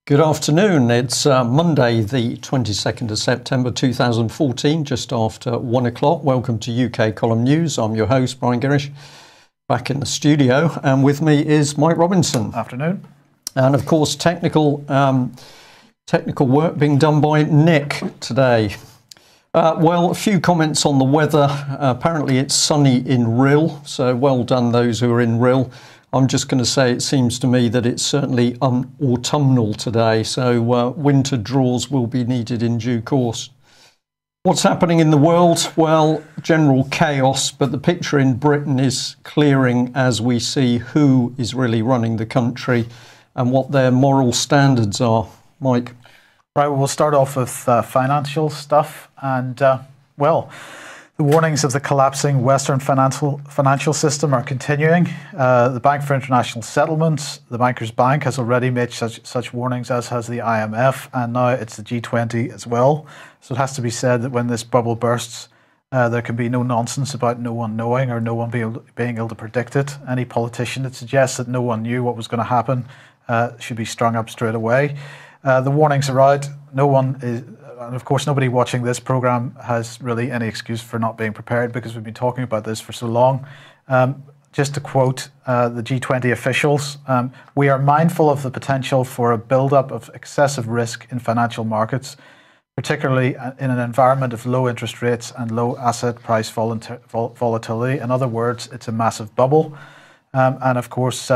Good afternoon. It's Monday, the 22nd of September 2014, just after 1 o'clock. Welcome to UK Column News. I'm your host, Brian Girish, back in the studio. And with me is Mike Robinson. Afternoon. And of course, technical work being done by Nick today. Well, a few comments on the weather. Apparently it's sunny in Rhyl, so well done those who are in Rhyl. I'm just going to say it seems to me that it's certainly autumnal today, so winter draws will be needed in due course. What's happening in the world? Well, general chaos, but the picture in Britain is clearing as we see who is really running the country and what their moral standards are. Mike? Right, well, we'll start off with financial stuff, and well, the warnings of the collapsing Western financial system are continuing. The Bank for International Settlements, the Bankers Bank, has already made such warnings, as has the IMF, and now it's the G20 as well. So it has to be said that when this bubble bursts, there can be no nonsense about no one knowing or no one being able to predict it. Any politician that suggests that no one knew what was going to happen should be strung up straight away. The warnings are out. No one is... And of course, nobody watching this programme has really any excuse for not being prepared, because we've been talking about this for so long. Just to quote the G20 officials, we are mindful of the potential for a build-up of excessive risk in financial markets, particularly in an environment of low interest rates and low asset price volatility. In other words, it's a massive bubble. And of course,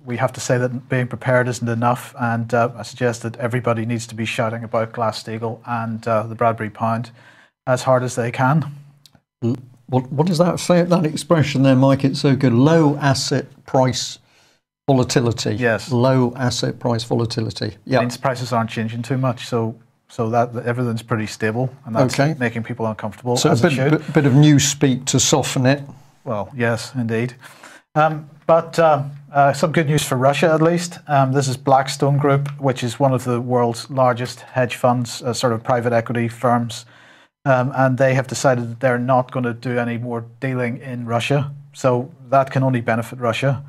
we have to say that being prepared isn't enough, and I suggest that everybody needs to be shouting about Glass-Steagall and the Bradbury Pound as hard as they can. What does that say? That expression there, Mike, it's so good. Low asset price volatility. Yes. Low asset price volatility. Yeah. Means prices aren't changing too much, so that everything's pretty stable, and that's okay. Making people uncomfortable. So a bit of new speak to soften it. Well, yes, indeed. But some good news for Russia, at least. This is Blackstone Group, which is one of the world's largest hedge funds, sort of private equity firms. And they have decided that they're not going to do any more dealing in Russia. So that can only benefit Russia.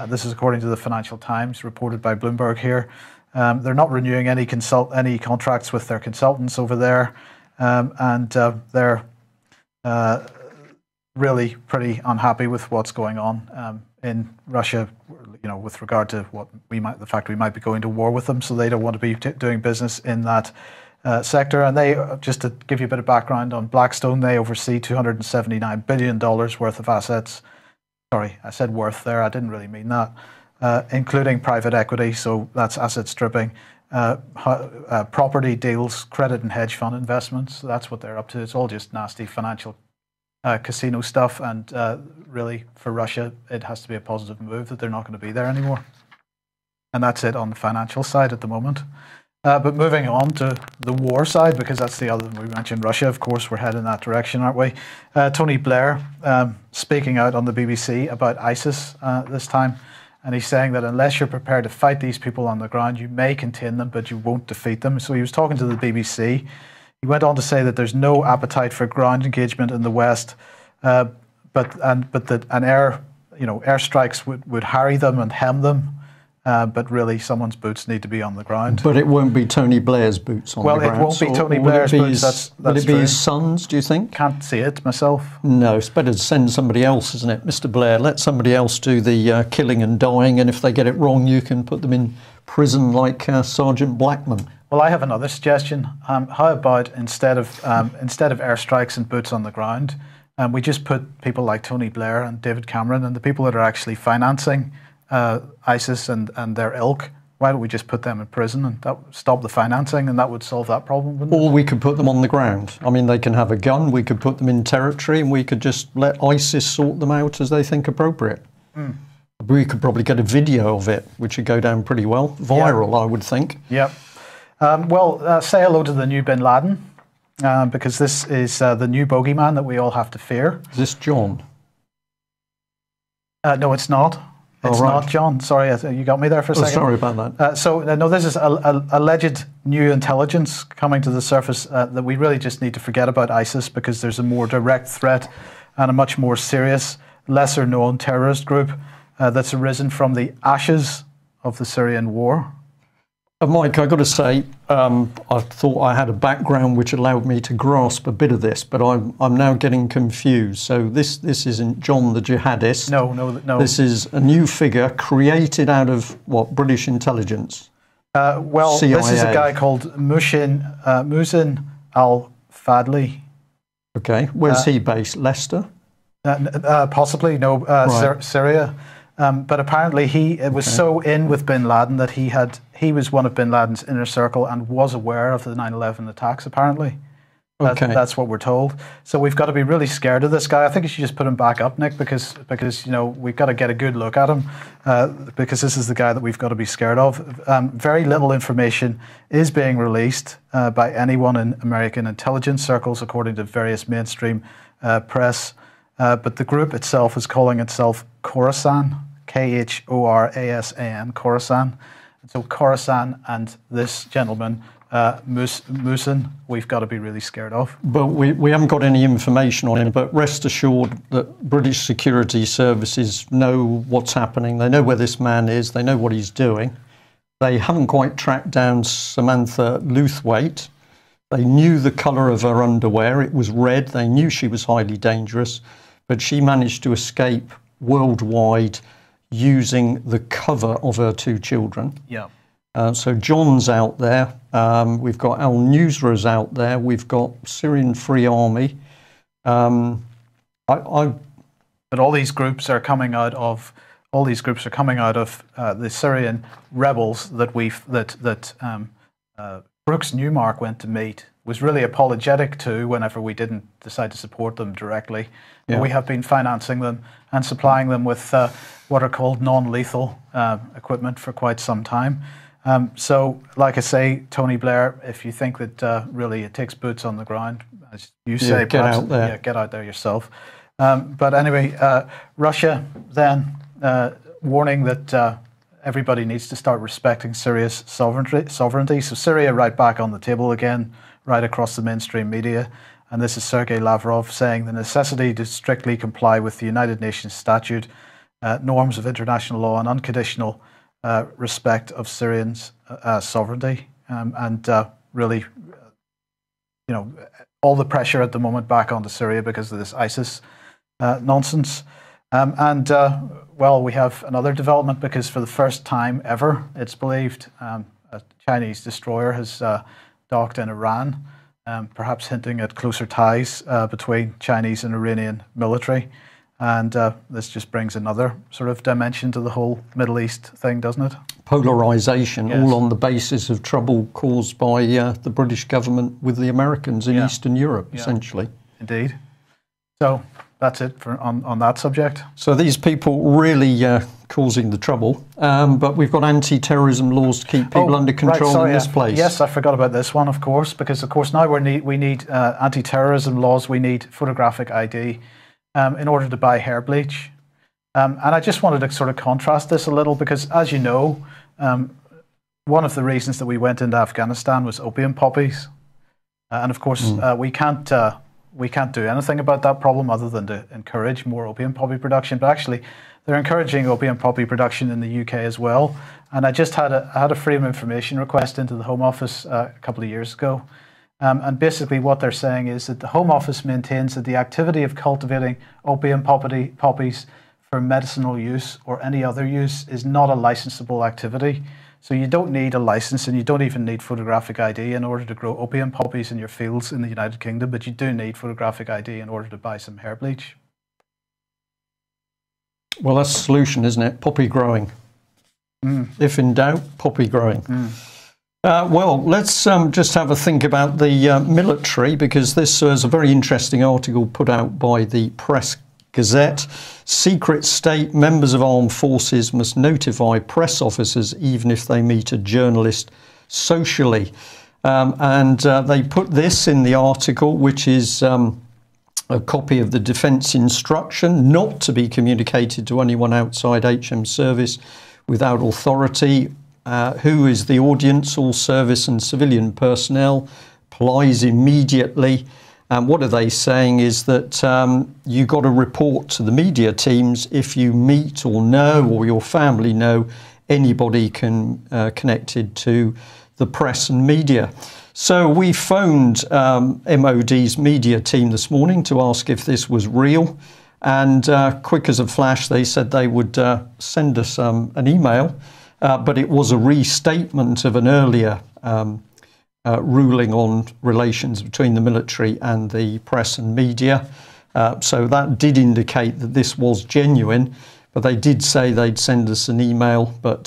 This is according to the Financial Times, reported by Bloomberg here. They're not renewing any contracts with their consultants over there. And they're... really pretty unhappy with what's going on in Russia, you know, with regard to the fact we might be going to war with them. So they don't want to be doing business in that sector. And they, just to give you a bit of background on Blackstone, they oversee $279 billion worth of assets. Sorry, I said worth there. I didn't really mean that. Including private equity, so that's asset stripping, property deals, credit and hedge fund investments. So that's what they're up to. It's all just nasty financial casino stuff, and really for Russia it has to be a positive move that they're not going to be there anymore. And that's it on the financial side at the moment. But moving on to the war side, because that's the other, we mentioned Russia, of course, we're heading that direction, aren't we? Tony Blair speaking out on the BBC about ISIS this time, and he's saying that unless you're prepared to fight these people on the ground, you may contain them, but you won't defeat them. So he was talking to the BBC. He went on to say that there's no appetite for ground engagement in the West, but that airstrikes would harry them and hem them, but really someone's boots need to be on the ground. But it won't be Tony Blair's boots on the ground. Well, it won't be Tony Blair's boots. That's will it be his sons, do you think? Can't see it myself. No, it's better to send somebody else, isn't it? Mr. Blair, let somebody else do the killing and dying, and if they get it wrong, you can put them in prison like Sergeant Blackman. Well, I have another suggestion. How about instead of airstrikes and boots on the ground, we just put people like Tony Blair and David Cameron and the people that are actually financing ISIS and their ilk? Why don't we just put them in prison and that would stop the financing, and that would solve that problem, wouldn't it? Or we could put them on the ground. I mean, they can have a gun. We could put them in territory, and we could just let ISIS sort them out as they think appropriate. Mm. We could probably get a video of it, which would go down pretty well. Viral, I would think. Yep. Say hello to the new Bin Laden, because this is the new bogeyman that we all have to fear. Is this John? No, it's not. It's not John. Sorry, you got me there for a second. Sorry about that. No, this is alleged new intelligence coming to the surface that we really just need to forget about ISIS, because there's a more direct threat and a much more serious, lesser-known terrorist group that's arisen from the ashes of the Syrian war. Mike, I've got to say, I thought I had a background which allowed me to grasp a bit of this, but I'm now getting confused. So this isn't John the jihadist. No. This is a new figure created out of what, British intelligence? Well, CIA. This is a guy called Muhsin al-Fadli. Okay, where's he based? Leicester? Possibly, no, Right. Syria. But apparently he was so in with bin Laden that he was one of bin Laden's inner circle and was aware of the 9/11 attacks, apparently. That's what we're told. So we've got to be really scared of this guy. I think you should just put him back up, Nick, because we've got to get a good look at him, because this is the guy that we've got to be scared of. Very little information is being released by anyone in American intelligence circles, according to various mainstream press. But the group itself is calling itself Khorasan, Khorasan, Khorasan. And so Khorasan and this gentleman, Muhsin, we've got to be really scared of. But we haven't got any information on him, but rest assured that British security services know what's happening. They know where this man is. They know what he's doing. They haven't quite tracked down Samantha Lewthwaite. They knew the colour of her underwear. It was red. They knew she was highly dangerous, but she managed to escape worldwide using the cover of her two children. Yeah. So John's out there. We've got Al Nusra's out there. We've got Syrian Free Army. But all these groups are coming out of the Syrian rebels that Brooks Newmark went to meet, was really apologetic to whenever we didn't decide to support them directly. Yeah. We have been financing them and supplying them with what are called non-lethal equipment for quite some time. So, like I say, Tony Blair, if you think that really it takes boots on the ground, as you say, get out there. Yeah, get out there yourself. But anyway, Russia then warning that everybody needs to start respecting Syria's sovereignty. So Syria right back on the table again, right across the mainstream media. And this is Sergei Lavrov saying the necessity to strictly comply with the United Nations statute, norms of international law, and unconditional respect of Syrians' sovereignty, and really, all the pressure at the moment back onto Syria because of this ISIS nonsense. Well, we have another development because for the first time ever, it's believed, a Chinese destroyer has docked in Iran, perhaps hinting at closer ties between Chinese and Iranian military. And this just brings another sort of dimension to the whole Middle East thing, doesn't it? Polarisation, yes. All on the basis of trouble caused by the British government with the Americans in Eastern Europe, essentially. Indeed. So that's it on that subject. So these people really causing the trouble, but we've got anti-terrorism laws to keep people under control in this place. Yes, I forgot about this one, of course, because of course now we need anti-terrorism laws. We need photographic ID in order to buy hair bleach. And I just wanted to sort of contrast this a little because, as you know, one of the reasons that we went into Afghanistan was opium poppies, and of course we can't do anything about that problem other than to encourage more opium poppy production. But actually, they're encouraging opium poppy production in the UK as well. And I just had a freedom of information request into the Home Office a couple of years ago. And basically what they're saying is that the Home Office maintains that the activity of cultivating opium poppies for medicinal use or any other use is not a licensable activity. So you don't need a license and you don't even need photographic ID in order to grow opium poppies in your fields in the United Kingdom, but you do need photographic ID in order to buy some hair bleach. Well, that's the solution, isn't it? Poppy growing. If in doubt, poppy growing. Well, let's just have a think about the military, because this is a very interesting article put out by the Press Gazette. Secret state members of armed forces must notify press officers even if they meet a journalist socially. And they put this in the article, which is a copy of the defence instruction not to be communicated to anyone outside HM service without authority. Who is the audience? All service and civilian personnel. Applies immediately. And what are they saying is that you got to report to the media teams if you meet or know, or your family know, anybody connected to the press and media. So we phoned MOD's media team this morning to ask if this was real, and quick as a flash they said they would send us an email, but it was a restatement of an earlier ruling on relations between the military and the press and media. So that did indicate that this was genuine, but they did say they'd send us an email, but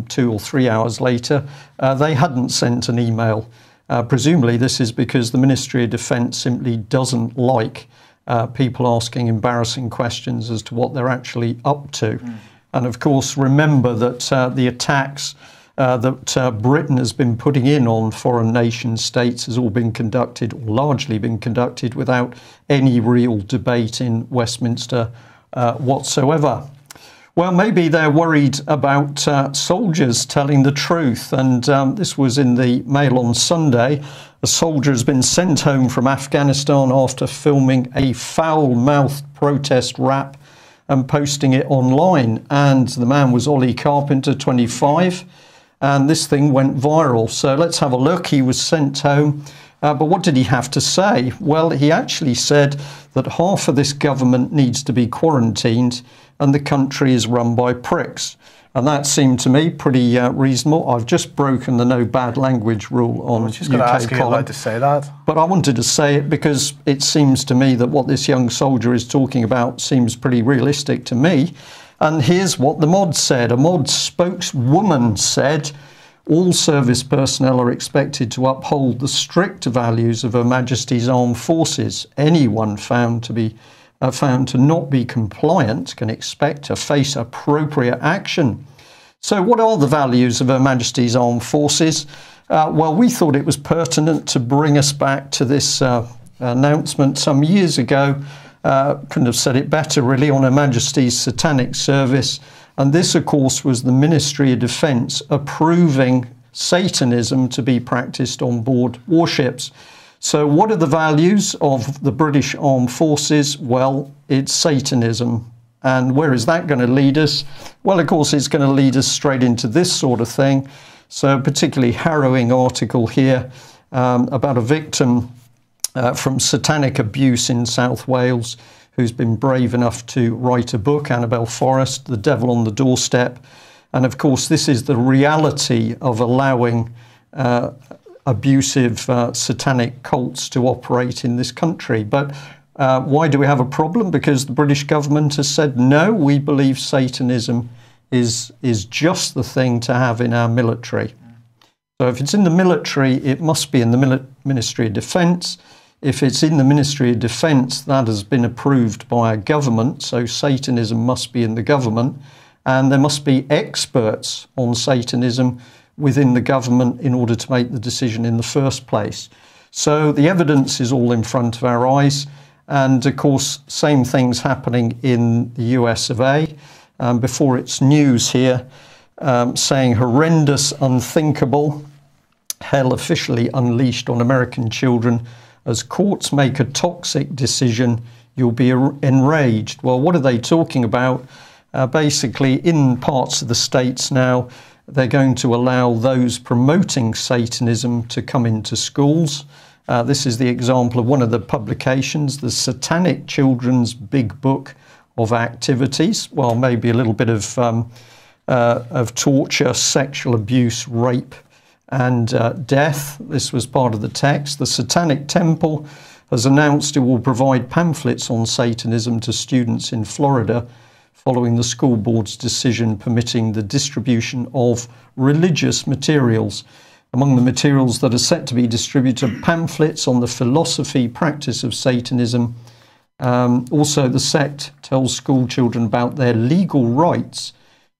2 or 3 hours later they hadn't sent an email. Presumably this is because the Ministry of Defence simply doesn't like people asking embarrassing questions as to what they're actually up to. And of course, remember that the attacks that Britain has been putting in on foreign nation states has all been conducted, or largely been conducted, without any real debate in Westminster whatsoever. Well, maybe they're worried about soldiers telling the truth, and this was in the Mail on Sunday. A soldier has been sent home from Afghanistan after filming a foul-mouthed protest rap and posting it online. And the man was Ollie Carpenter, 25, and this thing went viral. So let's have a look. He was sent home, but what did he have to say? Well, he actually said that half of this government needs to be quarantined and the country is run by pricks. And that seemed to me pretty reasonable. I've just broken the no bad language rule on UK. I was just going to ask you allowed to say that. But I wanted to say it because it seems to me that what this young soldier is talking about seems pretty realistic to me. And here's what the MOD said. A MOD spokeswoman said, all service personnel are expected to uphold the strict values of Her Majesty's Armed Forces. Anyone found to not be compliant can expect to face appropriate action. So what are the values of Her Majesty's Armed Forces? Well, we thought it was pertinent to bring us back to this announcement some years ago. Couldn't have said it better, really, on Her Majesty's Satanic Service. And this, of course, was the Ministry of Defence approving Satanism to be practised on board warships. So what are the values of the British Armed Forces? Well, it's Satanism. And where is that going to lead us? Well, of course, it's going to lead us straight into this sort of thing. So a particularly harrowing article here about a victim from satanic abuse in South Wales who's been brave enough to write a book, Annabel Forrest, The Devil on the Doorstep. And of course, this is the reality of allowing abusive satanic cults to operate in this country. But why do we have a problem? Because the British government has said, no, we believe Satanism is just the thing to have in our military. So if it's in the military, it must be in the Ministry of Defence. If it's in the Ministry of Defence, that has been approved by a government, so Satanism must be in the government, and there must be experts on Satanism within the government in order to make the decision in the first place. So the evidence is all in front of our eyes, and of course same things happening in the US of A. Before it's news here, saying horrendous, unthinkable, hell officially unleashed on American children. As courts make a toxic decision, you'll be enraged. Well, what are they talking about? Basically, in parts of the states now, they're going to allow those promoting Satanism to come into schools. This is the example of one of the publications, the Satanic Children's Big Book of Activities. Well, maybe a little bit of torture, sexual abuse, rape, and death. This was part of the text. The Satanic Temple has announced it will provide pamphlets on Satanism to students in Florida following the school board's decision permitting the distribution of religious materials. Among the materials that are set to be distributed are pamphlets on the philosophy, practice of Satanism. Also, the sect tells school children about their legal rights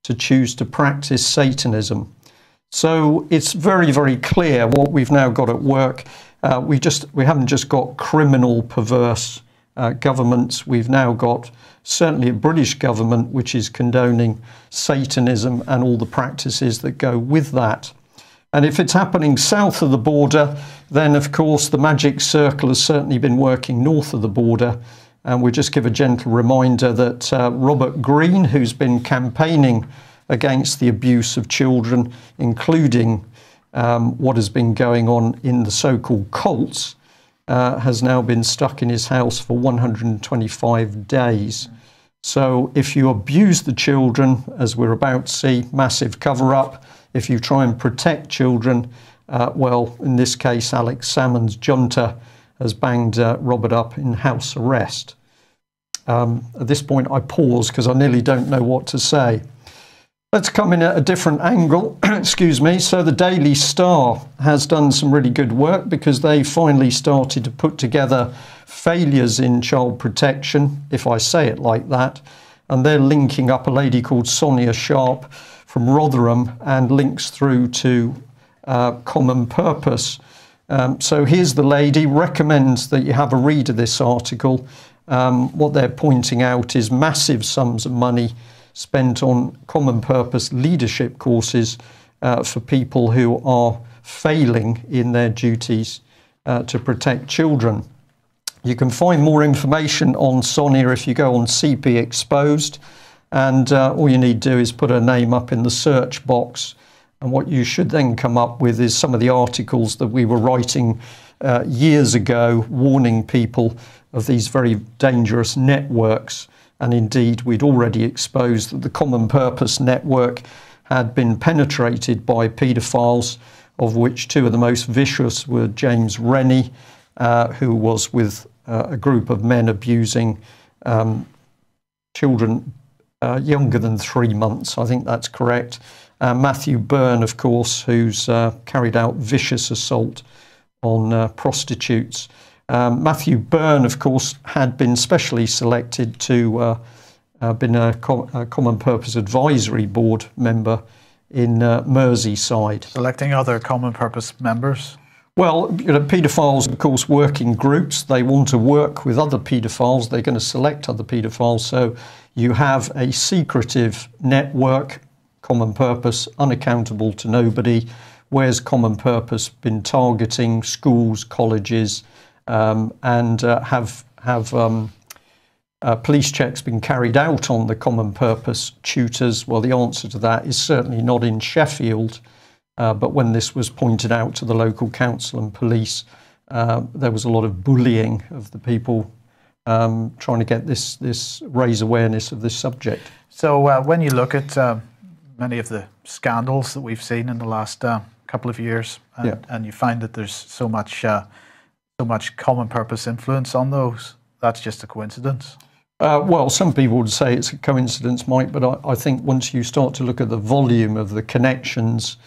to choose to practice Satanism. So it's very, very clear what we've now got at work. We haven't just got criminal, perverse governments. We've now got certainly a British government which is condoning Satanism and all the practices that go with that. And if it's happening south of the border, then of course the magic circle has certainly been working north of the border. And we just give a gentle reminder that Robert Greene, who's been campaigning against the abuse of children, including what has been going on in the so-called cults, has now been stuck in his house for 125 days. So if you abuse the children, as we're about to see, massive cover-up. If you try and protect children, well, in this case, Alex Salmond's junta has banged Robert up in house arrest. At this point, I pause because I nearly don't know what to say. Let's come in at a different angle. Excuse me. So the Daily Star has done some really good work because they finally started to put together failures in child protection, if I say it like that. And they're linking up a lady called Sonia Sharp from Rotherham and links through to Common Purpose. So here's the lady, recommends that you have a read of this article. What they're pointing out is massive sums of money spent on common purpose leadership courses for people who are failing in their duties to protect children. You can find more information on Sonia if you go on CP Exposed, and all you need to do is put her name up in the search box, and what you should then come up with is some of the articles that we were writing years ago, warning people of these very dangerous networks. And indeed, we'd already exposed that the Common Purpose network had been penetrated by paedophiles, of which two of the most vicious were James Rennie, who was with a group of men abusing children younger than 3 months. I think that's correct. Matthew Byrne, of course, who's carried out vicious assault on prostitutes. Matthew Byrne, of course, had been specially selected to been a Common Purpose Advisory Board member in Merseyside. Selecting other Common Purpose members? Well, paedophiles, of course, work in groups. They want to work with other paedophiles. They're going to select other paedophiles. So you have a secretive network, Common Purpose, unaccountable to nobody. Where's Common Purpose been targeting schools, colleges, and have police checks been carried out on the Common Purpose tutors? Well, the answer to that is certainly not in Sheffield. But when this was pointed out to the local council and police, there was a lot of bullying of the people trying to get this raise awareness of this subject. So when you look at many of the scandals that we've seen in the last couple of years, and you find that there's so much Common Purpose influence on those, that's just a coincidence? Well, some people would say it's a coincidence, Mike, but I think once you start to look at the volume of the connections,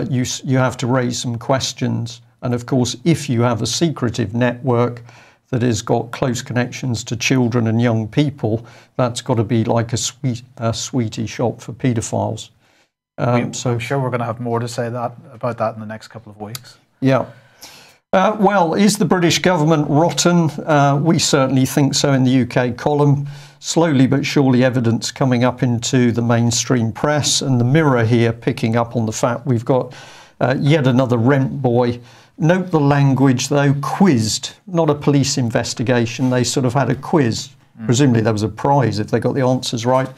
you have to raise some questions. And of course, if you have a secretive network that has got close connections to children and young people, that's got to be like a sweetie shop for paedophiles. So I'm sure we're going to have more to say about that in the next couple of weeks. Yeah. Well, is the British government rotten? We certainly think so in the UK column. Slowly but surely evidence coming up into the mainstream press, and the Mirror here picking up on the fact we've got yet another rent boy. Note the language though, quizzed, not a police investigation. They sort of had a quiz. Presumably there was a prize if they got the answers right.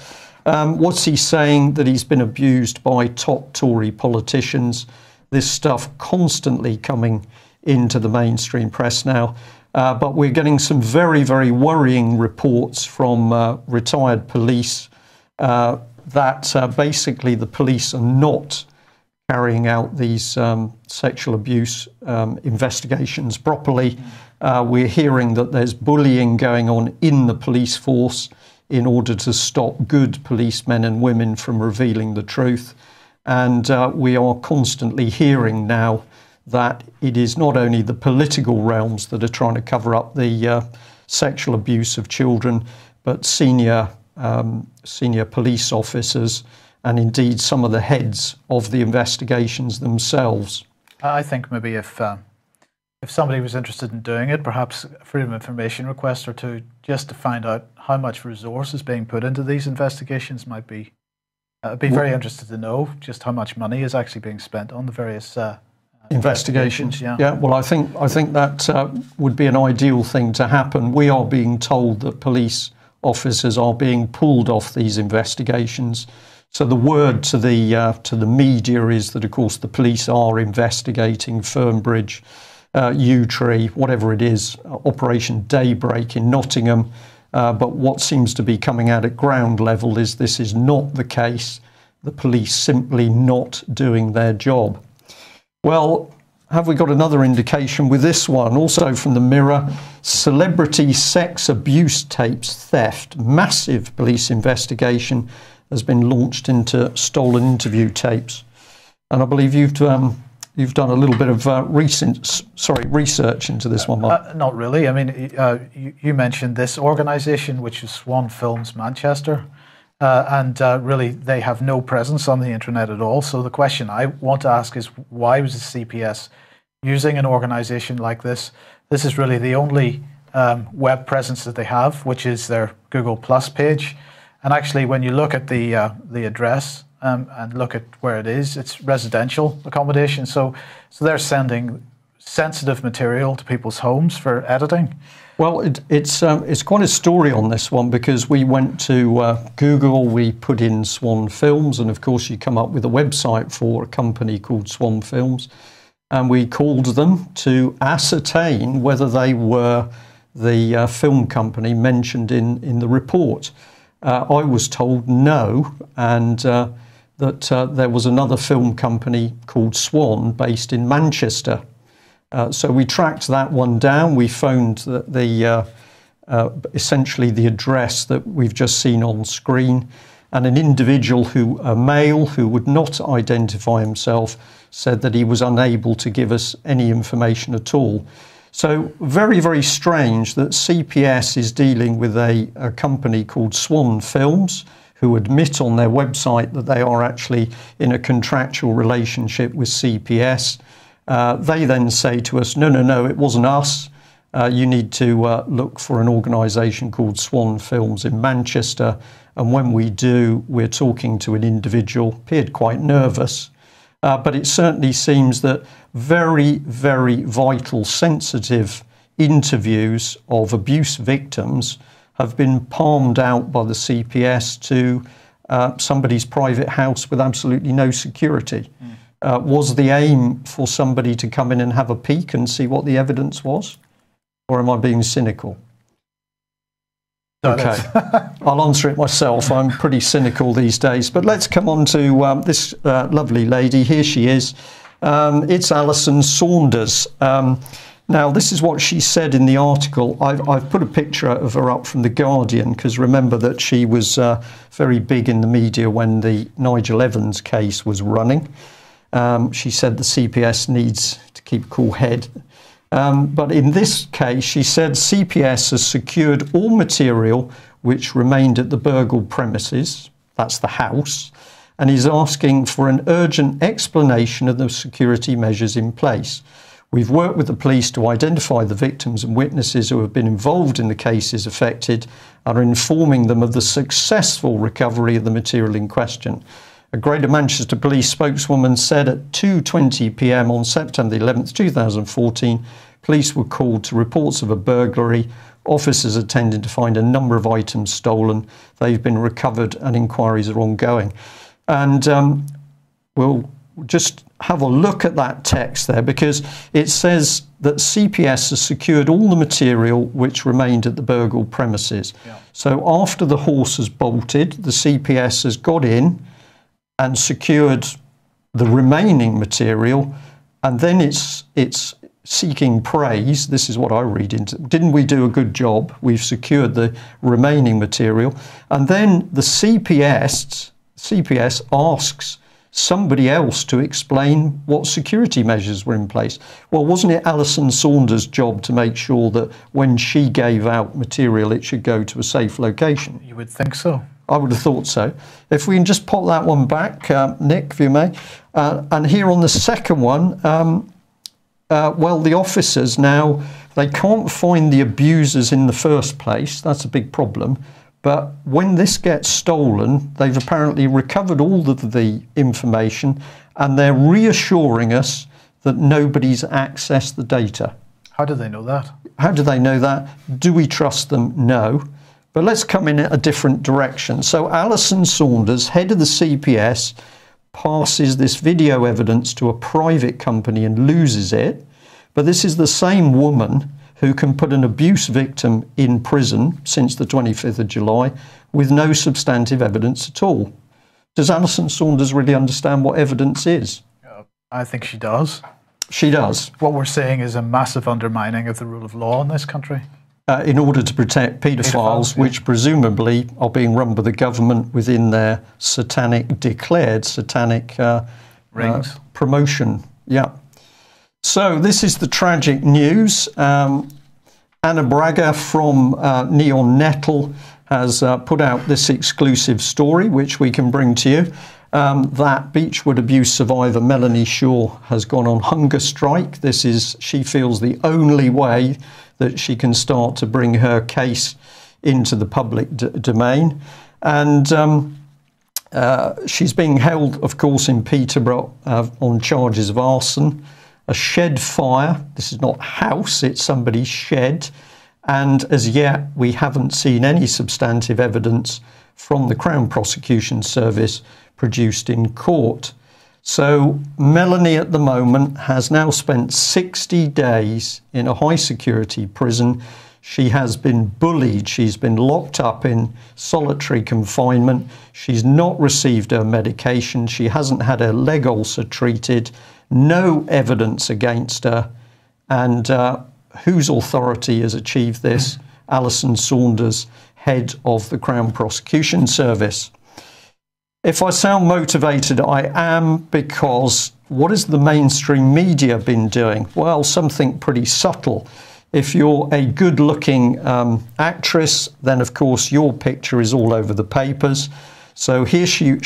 What's he saying? That he's been abused by top Tory politicians. This stuff constantly coming into the mainstream press now. But we're getting some very, very worrying reports from retired police that basically the police are not carrying out these sexual abuse investigations properly. We're hearing that there's bullying going on in the police force in order to stop good policemen and women from revealing the truth. And we are constantly hearing now that it is not only the political realms that are trying to cover up the sexual abuse of children, but senior police officers and indeed some of the heads of the investigations themselves. I think maybe if somebody was interested in doing it, perhaps a Freedom of Information request or two, just to find out how much resource is being put into these investigations might be. I'd be very interested to know just how much money is actually being spent on the various investigations. Yeah. Well, I think that would be an ideal thing to happen. We are being told that police officers are being pulled off these investigations. So the word to the media is that, of course, the police are investigating Fernbridge, Yewtree, whatever it is, Operation Daybreak in Nottingham. But what seems to be coming out at ground level is this is not the case. The police simply not doing their job. Well, have we got another indication with this one? Also from the Mirror, celebrity sex abuse tapes theft. Massive police investigation has been launched into stolen interview tapes. And I believe you've done a little bit of research into this one, Mark. Not really. I mean, you mentioned this organisation, which is Swan Films Manchester, and really they have no presence on the internet at all. So the question I want to ask is, why was the CPS using an organisation like this? This is really the only web presence that they have, which is their Google Plus page. And actually, when you look at the address and look at where it is, it's residential accommodation. So they're sending sensitive material to people's homes for editing. Well, it's quite a story on this one, because we went to Google, we put in Swan Films, and of course you come up with a website for a company called Swan Films, and we called them to ascertain whether they were the film company mentioned in the report. I was told no, and that there was another film company called Swan based in Manchester. So we tracked that one down. We phoned essentially the address that we've just seen on screen, and an individual a male who would not identify himself, said that he was unable to give us any information at all. So very, very strange that CPS is dealing with a company called Swan Films, who admit on their website that they are actually in a contractual relationship with CPS. They then say to us, no, it wasn't us. You need to look for an organisation called Swan Films in Manchester. And when we do, we're talking to an individual, appeared quite nervous. But it certainly seems that very, very vital, sensitive interviews of abuse victims have been palmed out by the CPS to somebody's private house with absolutely no security. Was the aim for somebody to come in and have a peek and see what the evidence was? Or am I being cynical? Okay, I'll answer it myself. I'm pretty cynical these days. But let's come on to this lovely lady. Here she is. It's Alison Saunders. Now, this is what she said in the article. I've put a picture of her up from The Guardian, because remember that she was very big in the media when the Nigel Evans case was running. She said the CPS needs to keep a cool head. But in this case, she said CPS has secured all material which remained at the burgled premises, that's the house, and is asking for an urgent explanation of the security measures in place. We've worked with the police to identify the victims and witnesses who have been involved in the cases affected and are informing them of the successful recovery of the material in question. A Greater Manchester Police spokeswoman said at 2:20 p.m. on September 11th, 2014, police were called to reports of a burglary. Officers attended to find a number of items stolen. They've been recovered and inquiries are ongoing. And we'll just have a look at that text there, because it says that CPS has secured all the material which remained at the burgled premises. Yeah. So after the horse has bolted, the CPS has got in and secured the remaining material, and then it's seeking praise. This is what I read into. Didn't we do a good job? We've secured the remaining material. And then the CPS asks somebody else to explain what security measures were in place. Well, wasn't it Alison Saunders' job to make sure that when she gave out material, it should go to a safe location? You would think so. I would have thought so. If we can just pop that one back, Nick, if you may. And here on the second one, well, the officers now, they can't find the abusers in the first place. That's a big problem. But when this gets stolen, they've apparently recovered all of the information, and they're reassuring us that nobody's accessed the data. How do they know that? How do they know that? Do we trust them? No. But let's come in a different direction. So Alison Saunders, head of the CPS, passes this video evidence to a private company and loses it. But this is the same woman who can put an abuse victim in prison since the 25th of July with no substantive evidence at all. Does Alison Saunders really understand what evidence is? I think she does. She does. What we're seeing is a massive undermining of the rule of law in this country. In order to protect paedophiles, which presumably are being run by the government within their declared satanic rings. Promotion. Yeah. So this is the tragic news. Anna Braga from Neon Nettle has put out this exclusive story, which we can bring to you. That Beechwood abuse survivor Melanie Shaw has gone on hunger strike. This is, she feels, the only way that she can start to bring her case into the public domain. And she's being held, of course, in Peterborough on charges of arson, a shed fire. This is not a house, it's somebody's shed. And as yet, we haven't seen any substantive evidence from the Crown Prosecution Service produced in court. So Melanie at the moment has now spent 60 days in a high security prison. She has been bullied. She's been locked up in solitary confinement. She's not received her medication. She hasn't had her leg ulcer treated. No evidence against her. And whose authority has achieved this? Alison Saunders, head of the Crown Prosecution Service. If I sound motivated, I am, because what has the mainstream media been doing? Well, something pretty subtle. If you're a good-looking actress, then of course your picture is all over the papers. So here she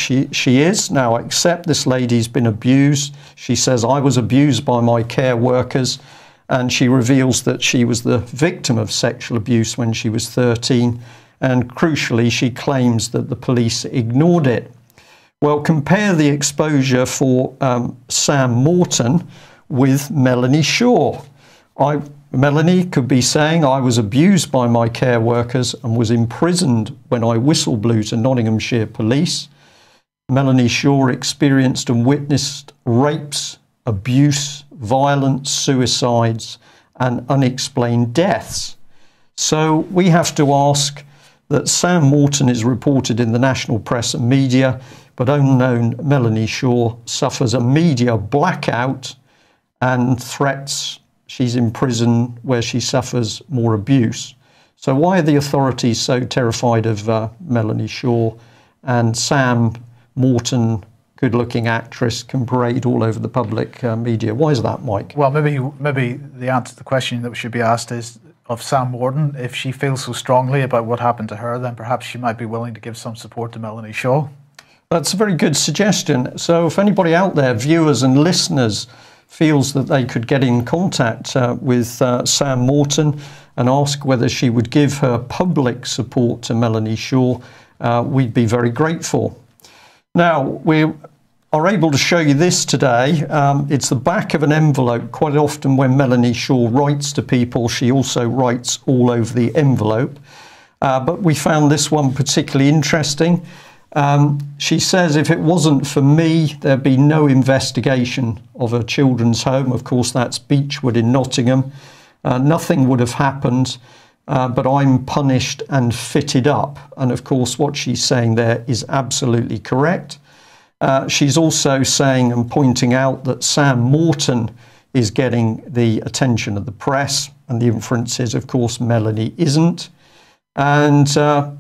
is. Now, accept this lady's been abused. She says, I was abused by my care workers. And she reveals that she was the victim of sexual abuse when she was 13. And crucially, she claims that the police ignored it. Well, compare the exposure for Sam Morton with Melanie Shaw. Melanie could be saying, I was abused by my care workers and was imprisoned when I whistle-blew to Nottinghamshire police. Melanie Shaw experienced and witnessed rapes, abuse, violence, suicides, and unexplained deaths. So we have to ask that Sam Morton is reported in the national press and media, but unknown Melanie Shaw suffers a media blackout and threats. She's in prison where she suffers more abuse. So why are the authorities so terrified of Melanie Shaw, and Sam Morton, good-looking actress, can parade all over the public media? Why is that, Mike? Well, maybe the answer to the question that should be asked is of Sam Morton. If she feels so strongly about what happened to her, then perhaps she might be willing to give some support to Melanie Shaw. That's a very good suggestion. So if anybody out there, viewers and listeners, feels that they could get in contact with Sam Morton and ask whether she would give her public support to Melanie Shaw, we'd be very grateful. Now, we are able to show you this today. It's the back of an envelope. Quite often when Melanie Shaw writes to people, she also writes all over the envelope. But we found this one particularly interesting. She says, if it wasn't for me, there'd be no investigation of her children's home. Of course, that's Beechwood in Nottingham. Nothing would have happened, but I'm punished and fitted up. And of course, what she's saying there is absolutely correct. She's also saying and pointing out that Sam Morton is getting the attention of the press, and the inference is, of course, Melanie isn't. And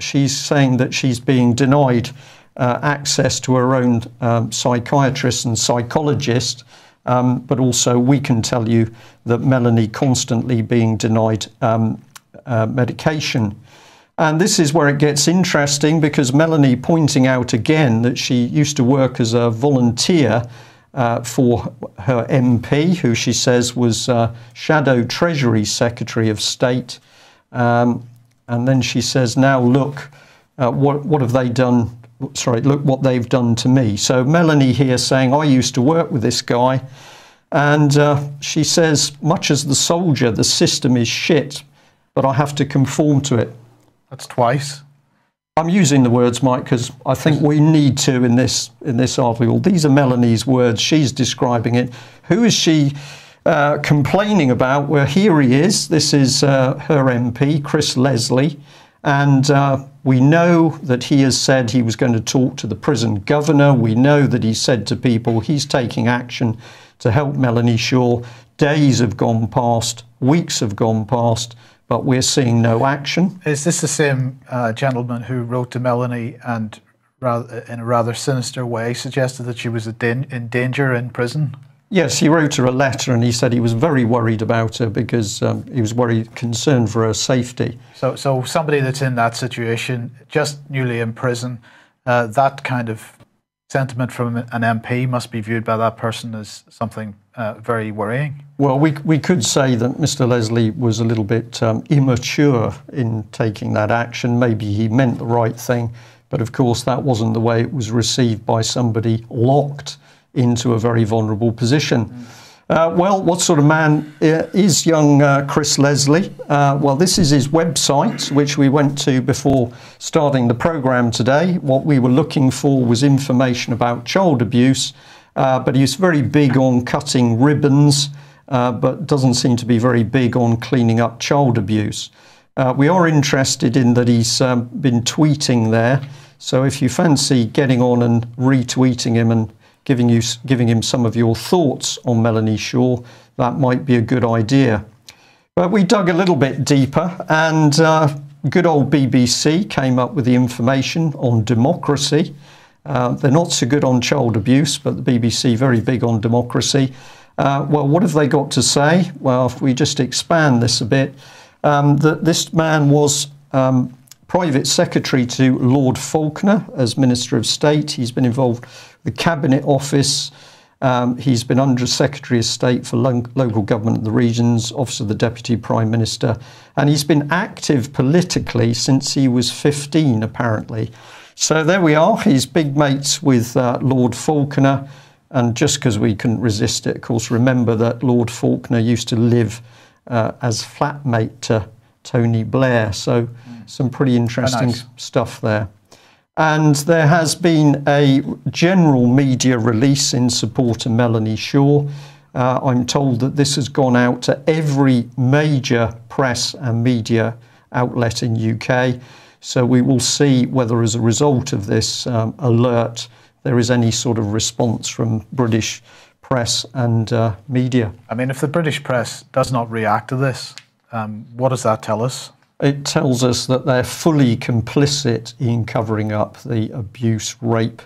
she's saying that she's being denied access to her own psychiatrist and psychologist, but also we can tell you that Melanie constantly being denied medication. And this is where it gets interesting, because Melanie pointing out again that she used to work as a volunteer for her MP, who she says was Shadow Treasury Secretary of State. And then she says, now look, what have they done? Sorry, look what they've done to me. So Melanie here saying, I used to work with this guy. And she says, much as the soldier, the system is shit, but I have to conform to it. That's twice. I'm using the words, Mike, because I think we need to in this article. These are Melanie's words. She's describing it. Who is she complaining about? Well, here he is. This is her MP, Chris Leslie. And we know that he has said he was going to talk to the prison governor. We know that he said to people he's taking action to help Melanie Shaw. Days have gone past, weeks have gone past, but we're seeing no action. Is this the same gentleman who wrote to Melanie and in a rather sinister way suggested that she was in danger in prison? Yes, he wrote her a letter and he said he was very worried about her because he was concerned for her safety. So somebody that's in that situation, just newly in prison, that kind of sentiment from an MP must be viewed by that person as something very worrying. Well, we could say that Mr. Leslie was a little bit immature in taking that action. Maybe he meant the right thing, but of course that wasn't the way it was received by somebody locked into a very vulnerable position. Well, what sort of man is young Chris Leslie? Well, this is his website, which we went to before starting the programme today. What we were looking for was information about child abuse, but he's very big on cutting ribbons, but doesn't seem to be very big on cleaning up child abuse. We are interested in that he's been tweeting there, so if you fancy getting on and retweeting him and giving him some of your thoughts on Melanie Shaw, that might be a good idea. But we dug a little bit deeper, and good old BBC came up with the information on democracy. They're not so good on child abuse, but the BBC very big on democracy. Well, what have they got to say? Well, if we just expand this a bit, that this man was Private Secretary to Lord Falconer as Minister of State. He's been involved with the Cabinet Office. He's been Under Secretary of State for Local Government of the Regions, Office of the Deputy Prime Minister, and he's been active politically since he was 15, apparently. So there we are. He's big mates with Lord Falconer, and just because we couldn't resist it, of course, remember that Lord Falconer used to live as flatmate to Tony Blair. So some pretty interesting stuff there. And there has been a general media release in support of Melanie Shaw. I'm told that this has gone out to every major press and media outlet in UK. So we will see whether as a result of this alert there is any sort of response from British press and media. I mean, if the British press does not react to this, what does that tell us? It tells us that they're fully complicit in covering up the abuse, rape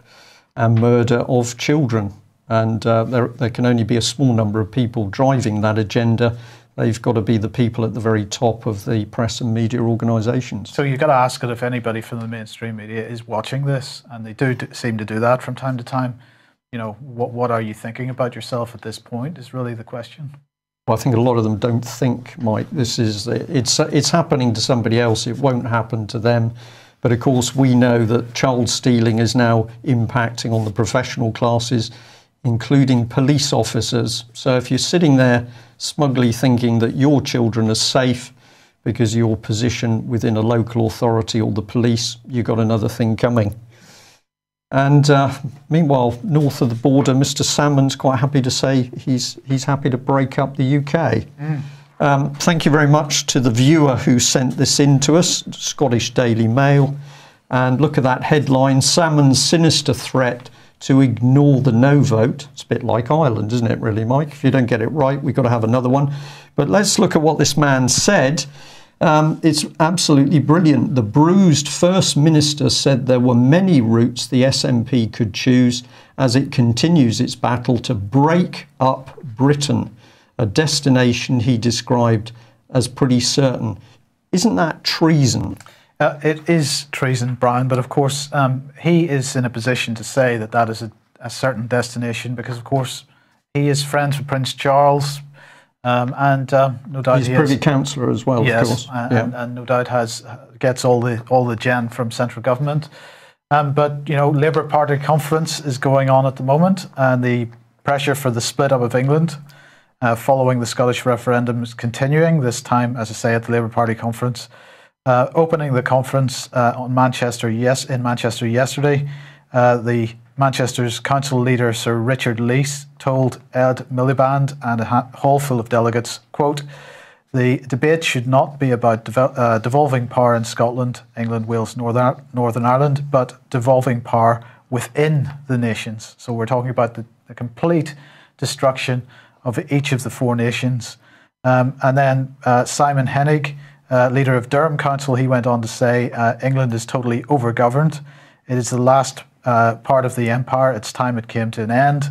and murder of children. And there can only be a small number of people driving that agenda. They've got to be the people at the very top of the press and media organisations. So you've got to ask it if anybody from the mainstream media is watching this, and they do seem to do that from time to time. You know, what are you thinking about yourself at this point is really the question. Well, I think a lot of them don't think, Mike, it's happening to somebody else. It won't happen to them. But of course, we know that child stealing is now impacting on the professional classes, including police officers. So if you're sitting there smugly thinking that your children are safe because of your position within a local authority or the police, you've got another thing coming. And meanwhile, north of the border, Mr. Salmon's quite happy to say he's happy to break up the UK. Thank you very much to the viewer who sent this in to us, Scottish Daily Mail. And look at that headline, Salmon's sinister threat to ignore the no vote. It's a bit like Ireland, isn't it, really, Mike? If you don't get it right, we've got to have another one. But let's look at what this man said. It's absolutely brilliant. The bruised First Minister said there were many routes the SNP could choose as it continues its battle to break up Britain, a destination he described as pretty certain. Isn't that treason? It is treason, Brian, but of course he is in a position to say that that is a certain destination because, of course, he is friends with Prince Charles. And no doubt he's Privy Councillor as well, yes, of course. And no doubt gets all the gen from central government. But you know, Labour Party conference is going on at the moment, and the pressure for the split up of England following the Scottish referendum is continuing. This time, as I say, at the Labour Party conference, Opening the conference in Manchester yesterday, the Manchester's council leader, Sir Richard Leese, told Ed Miliband and a hall full of delegates, quote, "The debate should not be about devolving power in Scotland, England, Wales, Northern Ireland, but devolving power within the nations." So we're talking about the complete destruction of each of the four nations. And then Simon Hennig, leader of Durham Council, he went on to say, England is totally overgoverned. It is the last part of the empire. It's time it came to an end,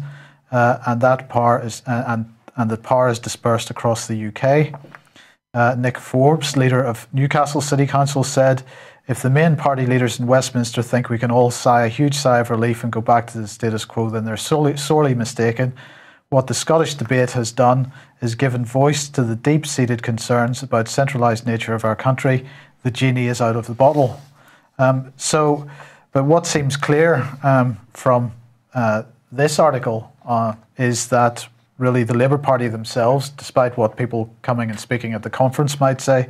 and that power is and the power is dispersed across the UK. Nick Forbes, leader of Newcastle City Council, said, "If the main party leaders in Westminster think we can all sigh a huge sigh of relief and go back to the status quo, then they're sorely mistaken. What the Scottish debate has done is given voice to the deep-seated concerns about centralised nature of our country. The genie is out of the bottle." But what seems clear from this article is that really the Labour Party themselves, despite what people coming and speaking at the conference might say,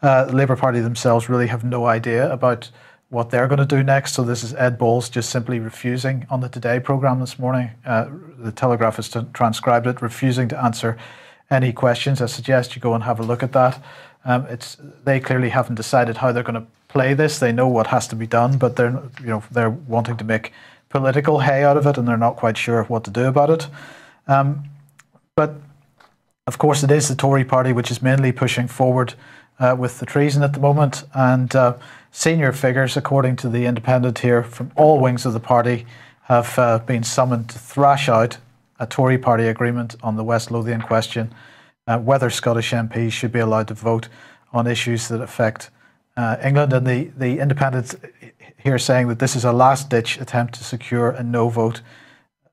the Labour Party themselves really have no idea about what they're going to do next. So this is Ed Balls just simply refusing on the Today programme this morning. The Telegraph has transcribed it, refusing to answer any questions. I suggest you go and have a look at that. They clearly haven't decided how they're going to play this. They know what has to be done, but they're wanting to make political hay out of it, and they're not quite sure what to do about it. But of course, it is the Tory party which is mainly pushing forward with the treason at the moment, and senior figures, according to the Independent here, from all wings of the party have been summoned to thrash out a Tory party agreement on the West Lothian question, whether Scottish MPs should be allowed to vote on issues that affect England. And the Independent here saying that this is a last-ditch attempt to secure a no vote.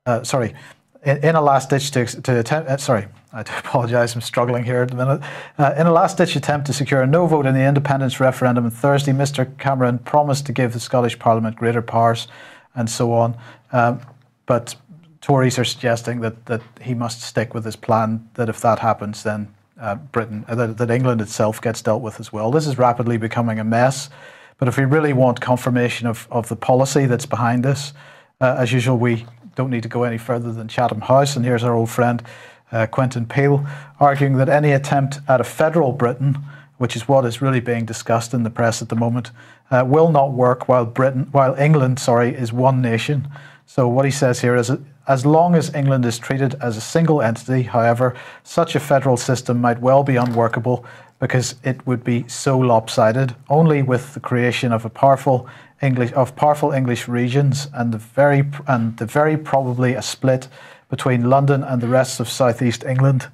In a last-ditch to attempt. I do apologise, I'm struggling here at the minute. In a last-ditch attempt to secure a no vote in the independence referendum on Thursday, Mr Cameron promised to give the Scottish Parliament greater powers and so on. But Tories are suggesting that he must stick with his plan, that if that happens, then that England itself gets dealt with as well. This is rapidly becoming a mess. But if we really want confirmation of the policy that's behind this, as usual, we don't need to go any further than Chatham House. And here's our old friend, Quentin Peel, arguing that any attempt at a federal Britain, which is what is really being discussed in the press at the moment, will not work while England is one nation. So what he says here is, as long as England is treated as a single entity, however, such a federal system might well be unworkable because it would be so lopsided. Only with the creation of powerful English regions and the very probably a split between London and the rest of southeast England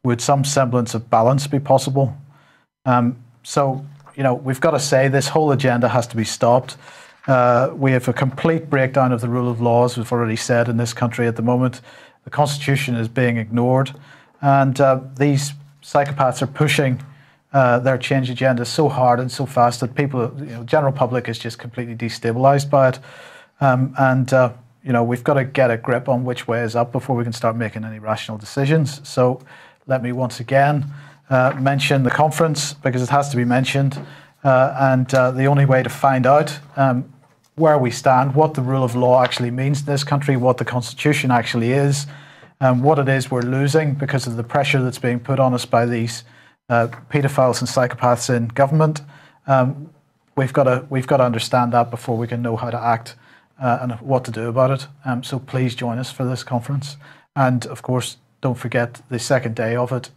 would some semblance of balance be possible. So we've got to say this whole agenda has to be stopped. We have a complete breakdown of the rule of law, as we've already said, in this country at the moment. The Constitution is being ignored, and these psychopaths are pushing their change agenda so hard and so fast that people, general public is just completely destabilised by it. We've got to get a grip on which way is up before we can start making any rational decisions. So let me once again mention the conference, because it has to be mentioned. The only way to find out where we stand, what the rule of law actually means in this country, what the Constitution actually is, what it is we're losing because of the pressure that's being put on us by these paedophiles and psychopaths in government. We've got to understand that before we can know how to act and what to do about it. So please join us for this conference. And of course, don't forget the second day of it,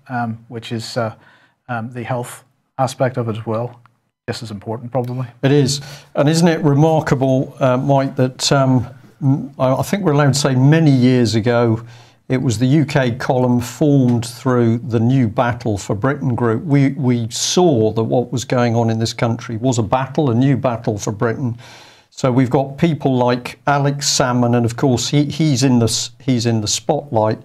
which is the health aspect of it as well. Just as important, probably. It is. And isn't it remarkable, Mike, that I think we're allowed to say many years ago, it was the UK column formed through the New Battle for Britain group. We saw that what was going on in this country was a new battle for Britain. So we've got people like Alex Salmond, and of course he's in the spotlight.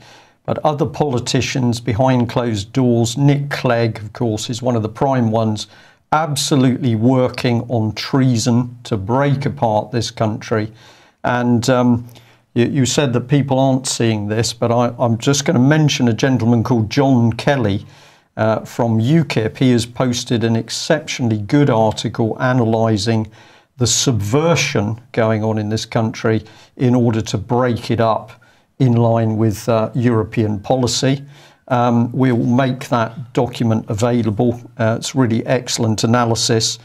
But other politicians behind closed doors, Nick Clegg, of course, is one of the prime ones, absolutely working on treason to break apart this country. And you said that people aren't seeing this, but I'm just going to mention a gentleman called John Kelly. from UKIP. He has posted an exceptionally good article analysing the subversion going on in this country in order to break it up in line with European policy. We'll make that document available. It's really excellent analysis.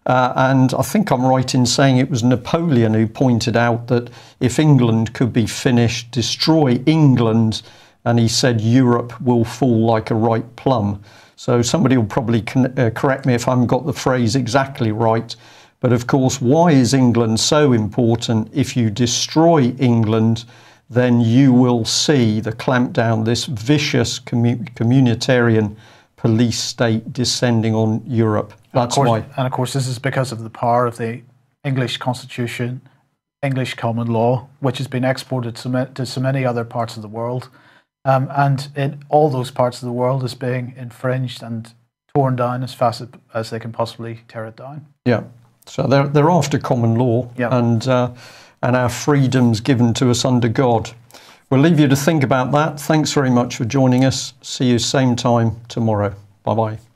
And I think I'm right in saying it was Napoleon who pointed out that if England could be finished, destroy England, and he said Europe will fall like a ripe plum. So somebody will probably correct me if I haven't got the phrase exactly right. But of course, why is England so important? If you destroy England, then you will see the clampdown, this vicious communitarian police state descending on Europe. That's why. And of course, this is because of the power of the English Constitution, English common law, which has been exported to so many other parts of the world. And in all those parts of the world is being infringed and torn down as fast as they can possibly tear it down. Yeah. So they're after common law, and our freedoms given to us under God. We'll leave you to think about that. Thanks very much for joining us. See you same time tomorrow. Bye-bye.